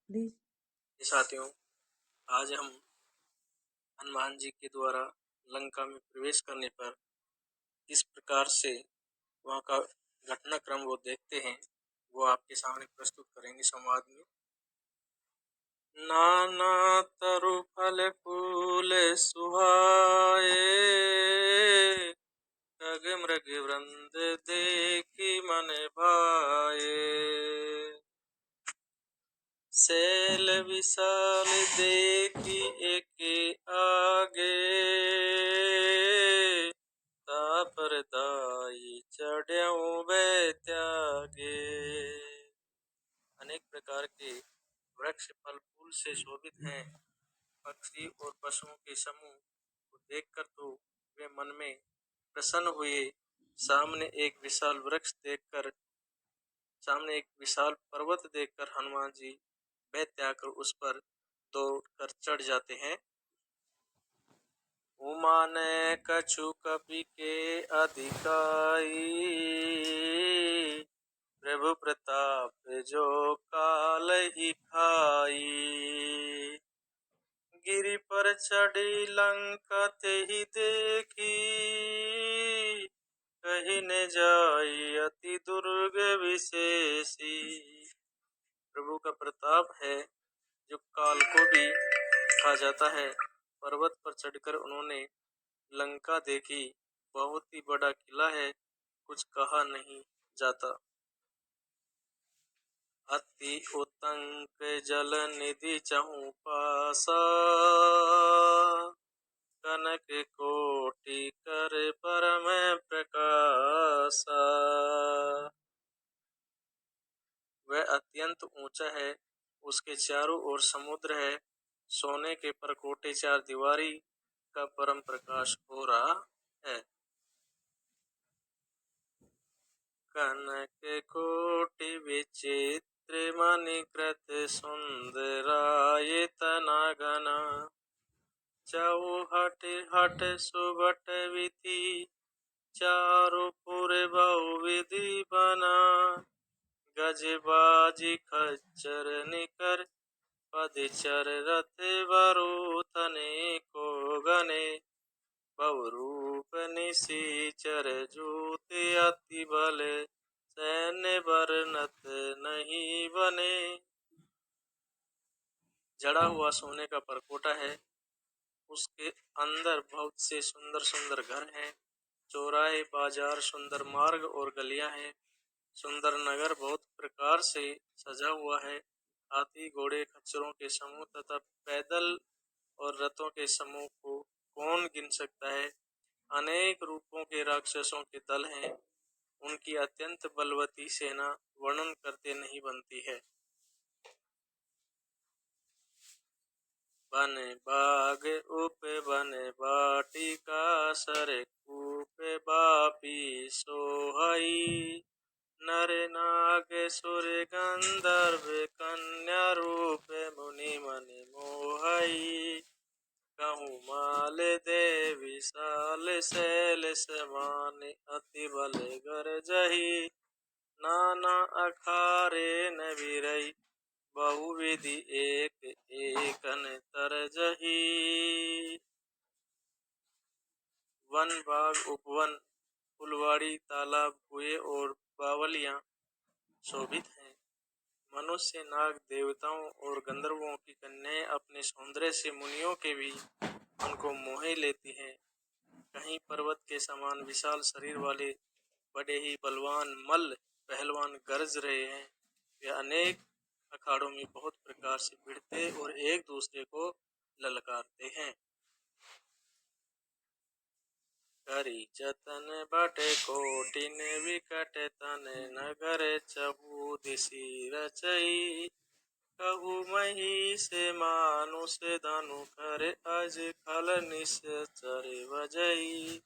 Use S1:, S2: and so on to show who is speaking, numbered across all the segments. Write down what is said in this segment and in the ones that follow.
S1: Please.
S2: साथियों, आज हम हनुमान जी के द्वारा लंका में प्रवेश करने पर किस प्रकार से वहाँ का घटनाक्रम वो देखते हैं, वो आपके सामने प्रस्तुत करेंगे संवाद में। नाना तरु फल फूल सुहाए, खग मृग वृंद देखी मन भाए। शैल विशाल देखी एक आगे, तापर दाई चढ़्यऊ बै त्यागे। अनेक प्रकार के वृक्ष फल फूल से शोभित हैं। पक्षी और पशुओं के समूह को देखकर तो वे मन में प्रसन्न हुए। सामने एक विशाल पर्वत देखकर हनुमान जी वह त्याग कर उस पर दौड़कर चढ़ जाते हैं। उमा ने कछु कपि के अधिकाई, प्रभु प्रताप जो काल ही खाई। गिरि पर चढ़ी लंका ते ही देखी, कहीं न जाई अति दुर्ग विशेषी। प्रभु का प्रताप है जो काल को भी खा जाता है। पर्वत पर चढ़कर उन्होंने लंका देखी। बहुत ही बड़ा किला है, कुछ कहा नहीं जाता। अति उत्तंक जल निधि चहु पासा, कनक कोटि कर परम प्रकाशा। वह अत्यंत ऊंचा है, उसके चारों ओर समुद्र है। सोने के परकोटे चार दीवारी का परम प्रकाश हो रहा है। कनक कोटि विचित्र मणिकृत सुंदरायतना घना, चौहट हट सुबट विधि चारुपुर बहुविधि बना। गजबाजी खच्चर निकर पदचर रथ वरुथने को गने। बहुरूप निशिचर जूत अति बल, सैन्य वर्णत नहीं बने। जड़ा हुआ सोने का परकोटा है, उसके अंदर बहुत से सुंदर सुंदर घर हैं। चौराहे बाजार सुंदर मार्ग और गलियां हैं। सुंदर नगर बहुत प्रकार से सजा हुआ है। हाथी घोड़े खच्चरों के समूह तथा पैदल और रथों के समूह को कौन गिन सकता है। अनेक रूपों के राक्षसों के दल हैं। उनकी अत्यंत बलवती सेना वर्णन करते नहीं बनती है। बन बाग उप बन बाटिका, सर कूप बापी सोहई। नर नाग सुर गंधर्व कन्या रूप, मुनि मनि मोहई। कहूँ माल दे विशाल शैल समान, अति बल गरजही। नाना अखारे न विरई, बहुविधि एक एकन तरजही। वन बाग उपवन फुलवाड़ी तालाब कुएं और बावलियां शोभित हैं। मनुष्य नाग देवताओं और गंधर्वों की कन्याएं अपने सौंदर्य से मुनियों के भी मन को मोह लेती हैं। कहीं पर्वत के समान विशाल शरीर वाले बड़े ही बलवान मल्ल पहलवान गरज रहे हैं। वे अनेक अखाड़ों में बहुत प्रकार से भिड़ते और एक दूसरे को ललकारते हैं। करी जतन बट कोटिन विकट तन, नगर चहु दिशि रचई। कहु महिष मानुष धनु कर, अज खल निश्चर बजई।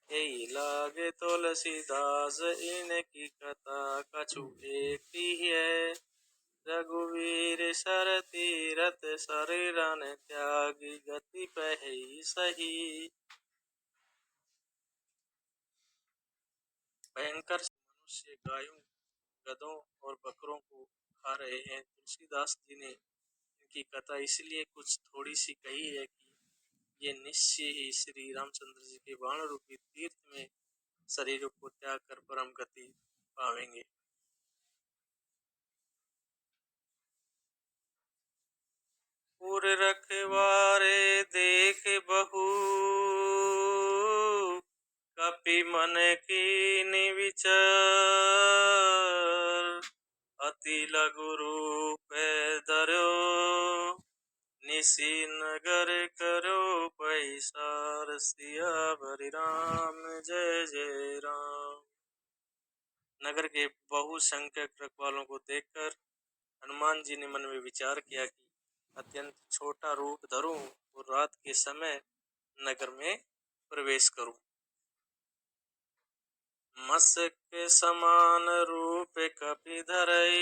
S2: एहि लागे तुलसीदास इनकी कथा, कछु एक है। रघुवीर सर तीरथ शरीरन त्यागी, गति पहई सही। भयंकर मनुष्य गायों गधों और बकरों को खा रहे हैं। तुलसीदास जी ने इनकी कथा इसलिए कुछ थोड़ी सी कही है कि ये निश्चय ही श्री रामचंद्र जी के बाण रूपी तीर्थ में शरीर को त्याग कर परम गति पावेंगे। पुर रखवारे देख बहु कपि मन कीनि विचार अति लघु रूप धरो निसी नगर करो पैसार सियावर राम जय जय राम। नगर के बहुसंख्यक रखवालों को देखकर हनुमान जी ने मन में विचार किया कि अत्यंत छोटा रूप धरूं और रात के समय नगर में प्रवेश करूं। मस्क समान रूप कपि धरई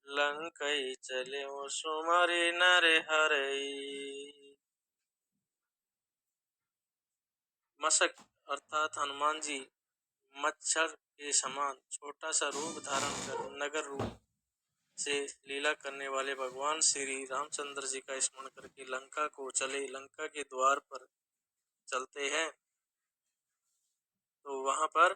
S2: लंकई चले सुमरि नर हरई। मशक अर्थात हनुमान जी मच्छर के समान छोटा सा रूप धारण कर नगर रूप से लीला करने वाले भगवान श्री रामचंद्र जी का स्मरण करके लंका को चले। लंका के द्वार पर चलते हैं तो वहां पर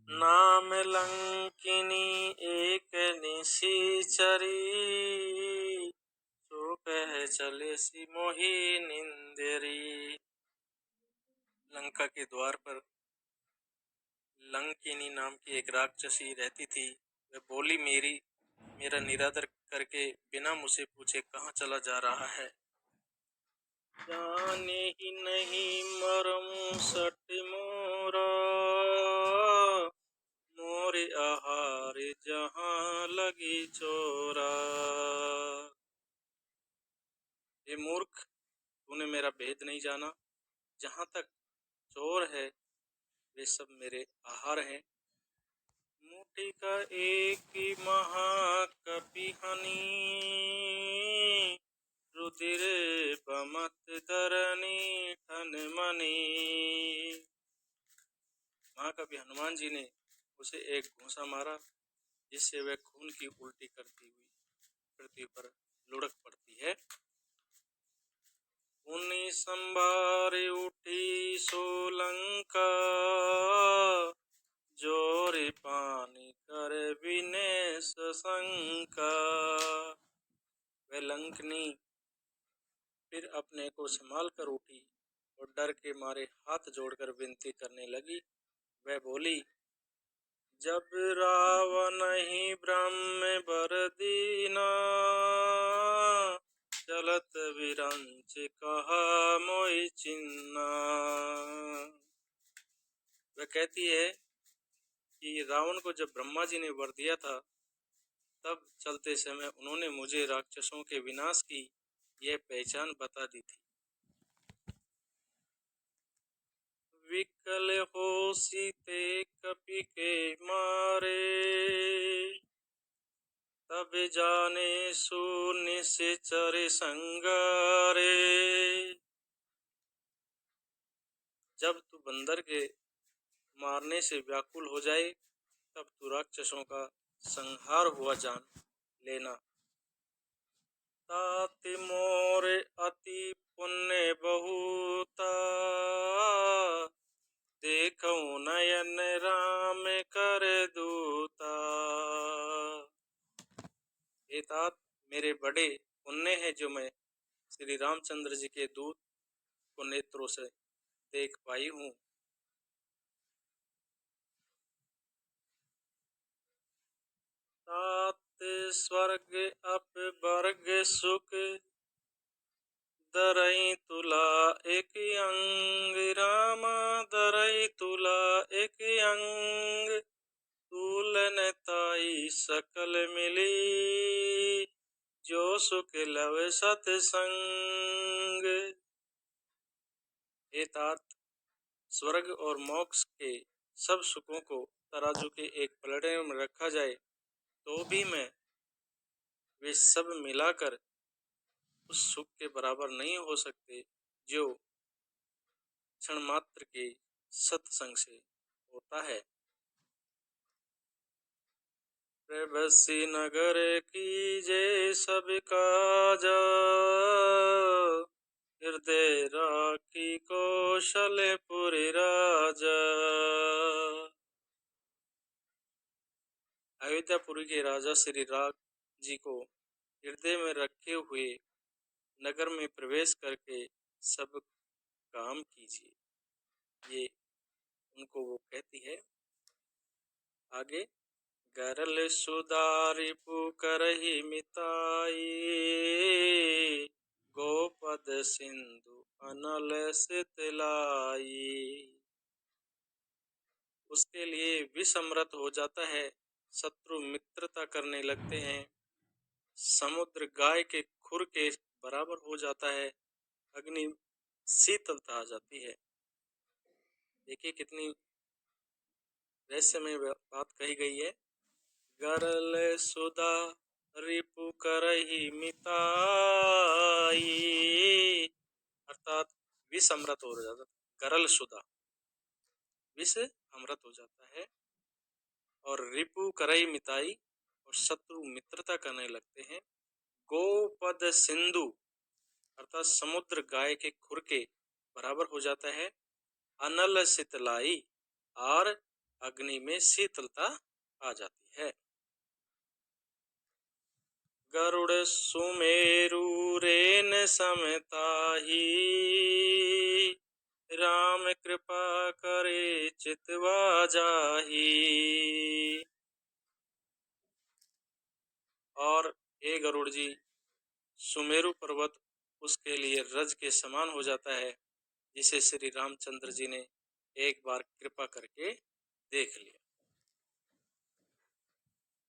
S2: नाम लंकिनी एक निशिचरी सो कह चले सी मोहि निंदेरी। लंका के द्वार पर लंकिनी नाम की एक राक्षसी रहती थी। वह बोली मेरा निरादर करके बिना मुझसे पूछे कहाँ चला जा रहा है। जाने ही नहीं मरम सट मोरा मोरे आहार जहाँ लगी चोरा। हे मूर्ख, तूने मेरा भेद नहीं जाना। जहाँ तक चोर है वे सब मेरे आहार हैं। मुट्ठी का एक महाकपि हनी रुधिर बमत धरनी ठन मनी। महाकवि हनुमान जी ने उसे एक घूंसा मारा जिससे वह खून की उल्टी करती हुई पृथ्वी पर लुढ़क पड़ती है। पुनि संभार उठी सोलंका जोरे पानी कर बिने सशंका। वह लंकनी फिर अपने को संभाल कर उठी और डर के मारे हाथ जोड़कर विनती करने लगी। वह बोली, जब रावण ही ब्रह्म बर दीना चलत विरंच कहा मोहि चिन्ना। वह कहती है कि रावण को जब ब्रह्मा जी ने वर दिया था तब चलते समय उन्होंने मुझे राक्षसों के विनाश की यह पहचान बता दी थी। विकल हो सीते कपि के मारे तब जाने शून्य से चरे संगारे। जब तू बंदर के मारने से व्याकुल हो जाए तब तू राक्षसों का संहार हुआ जान लेना। तात मोर अति पुण्य बहुता देखऊं नयन राम कर दूता। हे तात, मेरे बड़े पुण्य है जो मैं श्री रामचंद्र जी के दूत को नेत्रों से देख पाई हूँ। तात स्वर्ग अप वर्ग सुख दरई तुला एक अंग रामा दरई तुला एक अंग तुलन ताई सकल मिली जो सुख लव सतसंग। हे तात, स्वर्ग और मोक्ष के सब सुखों को तराजू के एक पलड़े में रखा जाए तो भी मैं वे सब मिलाकर उस सुख के बराबर नहीं हो सकते जो क्षण मात्र के सत्संग से होता है। प्रभसी नगर कीजे सब काजा, हृदय राखी कौशलपुरी राजा। अयोध्यापुरी के राजा श्री राम जी को हृदय में रखे हुए नगर में प्रवेश करके सब काम कीजिए, ये उनको वो कहती है। आगे, गरल सुधारी पुकरहि मिताई, गोपद सिंधु अनल सितलाई। उसके लिए विषमृत हो जाता है, शत्रु मित्रता करने लगते हैं, समुद्र गाय के खुर के बराबर हो जाता है, अग्नि शीतलता आ जाती है। देखिए कितनी रहस्यमय बात कही गई है। गरल सुधा रिपु करहि मिताई, अर्थात विष अमृत हो जाता है। गरल सुधा, विष अमृत हो जाता है, और रिपु करहि मिताई, और शत्रु मित्रता करने लगते हैं। गोपद सिंधु, अर्थात समुद्र गाय के खुर के बराबर हो जाता है। अनल शीतलाई, और अग्नि में शीतलता आ जाती है। गरुड़ सुमेरु रेन समताही, राम कृपा करे चितवा जाही। और हे गरुड़ जी, सुमेरु पर्वत उसके लिए रज के समान हो जाता है, जिसे श्री रामचंद्र जी ने एक बार कृपा करके देख लिया।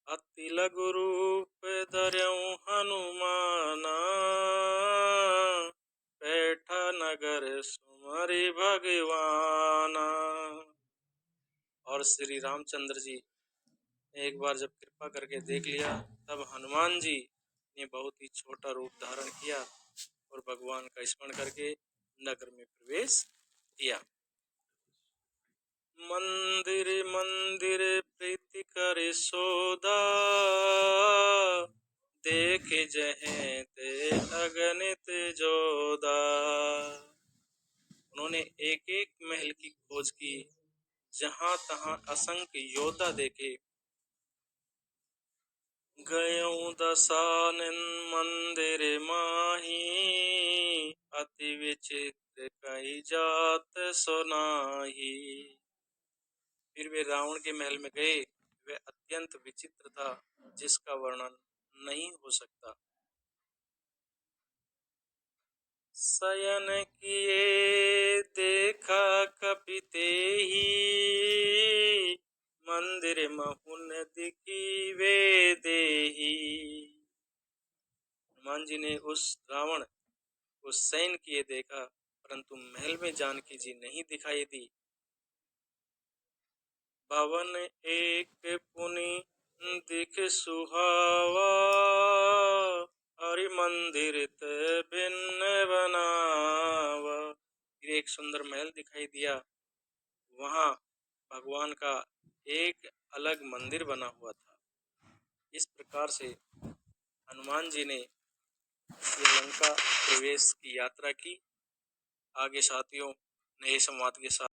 S2: अति लघु रूप धर्यउ हनुमाना, बैठा नगर सुमरि भगवाना। और श्री रामचंद्र जी ने एक बार जब कृपा करके देख लिया, तब हनुमान जी ने बहुत ही छोटा रूप धारण किया और भगवान का स्मरण करके नगर में प्रवेश किया। मंदिर मंदिर प्रीति कर सोदा, देख जहें ते अगणित जोधा। उन्होंने एक एक महल की खोज की, जहां तहां असंख्य योद्धा देखे। गयऊं दशानन मंदिर माही, अति विचित्र कही जात सुनाही। फिर वे रावण के महल में गए, वे अत्यंत विचित्र था, जिसका वर्णन नहीं हो सकता। शयन किए देखा कपि तेहि, मंदिर महुन दिखी वे देहि। हनुमान जी ने उस रावण को शयन किए देखा, परंतु महल में जानकी जी नहीं दिखाई दी। भवन एक पुनि दिख सुहावा, हरि मंदिर ते भिन्न बनावा। फिर एक सुंदर महल दिखाई दिया, वहां भगवान का एक अलग मंदिर बना हुआ था। इस प्रकार से हनुमान जी ने श्रीलंका प्रवेश की यात्रा की। आगे साथियों नए संवाद के साथ